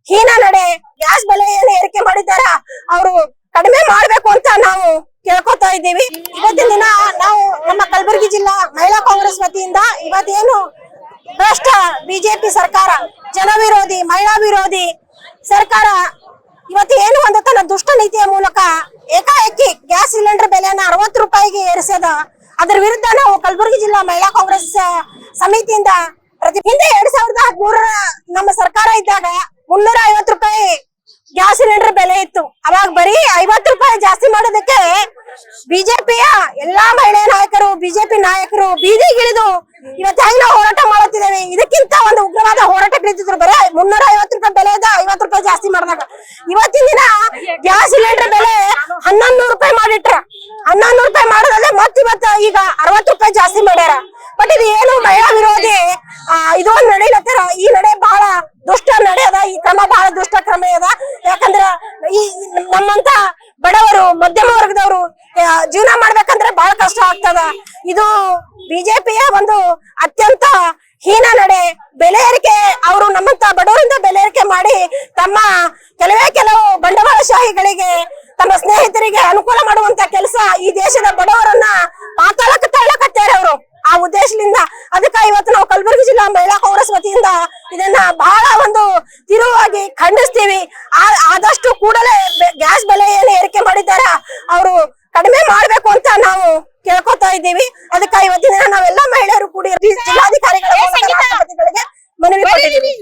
ಹೀನ ನಡೆ ಗ್ಯಾಸ್ ಬೆಲೆ ಏನು ಏರಿಕೆ ಮಾಡಿದಾರ ಅವರು ಕಡಿಮೆ ಮಾಡ್ಬೇಕು ಅಂತ ನಾವು ಕೇಳ್ಕೊತಾ ಇದ್ದೀವಿ। ಇವತ್ತಿನ ದಿನ ನಾವು ನಮ್ಮ ಕಲಬುರಗಿ ಜಿಲ್ಲಾ ಮಹಿಳಾ ಕಾಂಗ್ರೆಸ್ ವತಿಯಿಂದ ಇವತ್ತೇನು ಭ್ರಷ್ಟ ಬಿಜೆಪಿ ಸರ್ಕಾರ, ಜನ ವಿರೋಧಿ, ಮಹಿಳಾ ವಿರೋಧಿ ಸರ್ಕಾರ ಇವತ್ತೇನು ಒಂದು ತನ್ನ ದುಷ್ಟ ನೀತಿಯ ಮೂಲಕ ಏಕಾಏಕಿ ಗ್ಯಾಸ್ ಸಿಲಿಂಡರ್ ಬೆಲೆಯನ್ನ 60 ರೂಪಾಯಿಗೆ ಏರಿಸದ, ಅದರ ವಿರುದ್ಧ ನಾವು ಕಲಬುರಗಿ ಜಿಲ್ಲಾ ಮಹಿಳಾ ಕಾಂಗ್ರೆಸ್ ಸಮಿತಿಯಿಂದ ಹಿಂದೆ 2013 ನಮ್ಮ ಸರ್ಕಾರ ಇದ್ದಾಗ 350 ರೂಪಾಯಿ ಗ್ಯಾಸ್ ಸಿಲಿಂಡರ್ ಬೆಲೆ ಇತ್ತು। ಅವಾಗ ಬರೀ 50 ರೂಪಾಯಿ ಜಾಸ್ತಿ ಮಾಡೋದಕ್ಕೆ ಬಿಜೆಪಿಯ ಎಲ್ಲಾ ಮಹಿಳಾ ನಾಯಕರು, ಬಿಜೆಪಿ ನಾಯಕರು ಬೀದಿಗಿಳಿದು ಇವತ್ತು ಹೆಂಗ್ ನಾವು ಹೋರಾಟ ಮಾಡುತ್ತಿದ್ದೇವೆ, ಇದಕ್ಕಿಂತ ಒಂದು ಉಗ್ರವಾದ ಹೋರಾಟ ಇಳಿದಿದ್ರು। ಬರೀ 350 ರೂಪಾಯಿ ಬೆಲೆ ಇದ್ದ 50 ರೂಪಾಯಿ ಜಾಸ್ತಿ ಮಾಡಿದಾಗ ಇವತ್ತಿನ ದಿನ ಗ್ಯಾಸ್ ಸಿಲಿಂಡರ್ ಬೆಲೆ 1100 ರೂಪಾಯಿ ಮಾಡಿಟ್ರ। 1100 ರೂಪಾಯಿ ಮಾಡೋದಲ್ಲೇ ಮತ್ತೆ ಇವತ್ತು ಈಗ 60 ರೂಪಾಯಿ ಜಾಸ್ತಿ ಮಾಡ್ಯಾರ। ಬಟ್ ಇದು ಏನು ಮಹಿಳಾ ವಿರೋಧಿ ಇದು ಒಂದು ನಡೆಯಲತ್ತಾರ। ಈ ನಡೆ ಬಹಳ ದುಷ್ಟ ನಡೆ ಅದ, ಈ ಕ್ರಮ ಬಹಳ ದುಷ್ಟ ಕ್ರಮ ಅದ। ಯಾಕಂದ್ರ ಈ ನಮ್ಮಂತ ಬಡವರು, ಮಧ್ಯಮ ವರ್ಗದವರು ಜೀವನ ಮಾಡ್ಬೇಕಂದ್ರೆ ಬಹಳ ಕಷ್ಟ ಆಗ್ತದ। ಇದು ಬಿಜೆಪಿಯ ಒಂದು ಅತ್ಯಂತ ಹೀನ ನಡೆ, ಬೆಲೆ ಏರಿಕೆ ಅವರು ನಮ್ಮಂತ ಬಡವರಿಂದ ಬೆಲೆ ಏರಿಕೆ ಮಾಡಿ ತಮ್ಮ ಕೆಲವು ಬಂಡವಾಳಶಾಹಿಗಳಿಗೆ, ತಮ್ಮ ಸ್ನೇಹಿತರಿಗೆ ಅನುಕೂಲ ಮಾಡುವಂತ ಕೆಲಸ ಈ ದೇಶದ ಬಡವರನ್ನ ಪಾತಾಳಕ್ಕೆ ತಳ್ಳಕತ್ತಾರೆ ಅವರು ಆ ಉದ್ದೇಶದಿಂದ। ಅದಕ್ಕೆ ಇವತ್ತು ನಾವು ಕಲಬುರಗಿ ಜಿಲ್ಲಾ ಮಹಿಳಾ ಕಾಂಗ್ರೆಸ್ ವತಿಯಿಂದ ಇದನ್ನ ಬಹಳ ಒಂದು ತಿರುವಾಗಿ ಖಂಡಿಸ್ತೀವಿ। ಆದಷ್ಟು ಕೂಡಲೇ ಗ್ಯಾಸ್ ಬೆಲೆ ಏನು ಏರಿಕೆ ಮಾಡಿದಾರ ಅವರು ಕಡಿಮೆ ಮಾಡ್ಬೇಕು ಅಂತ ನಾವು ಕೇಳ್ಕೊತಾ ಇದ್ದೀವಿ। ಅದಕ್ಕೆ ಇವತ್ತಿನ ದಿನ ನಾವೆಲ್ಲ ಮಹಿಳೆಯರು ಕೂಡಿ ಜಿಲ್ಲಾಧಿಕಾರಿಗಳ ಮನವಿ ಕೊಟ್ಟಿದ್ದೀವಿ।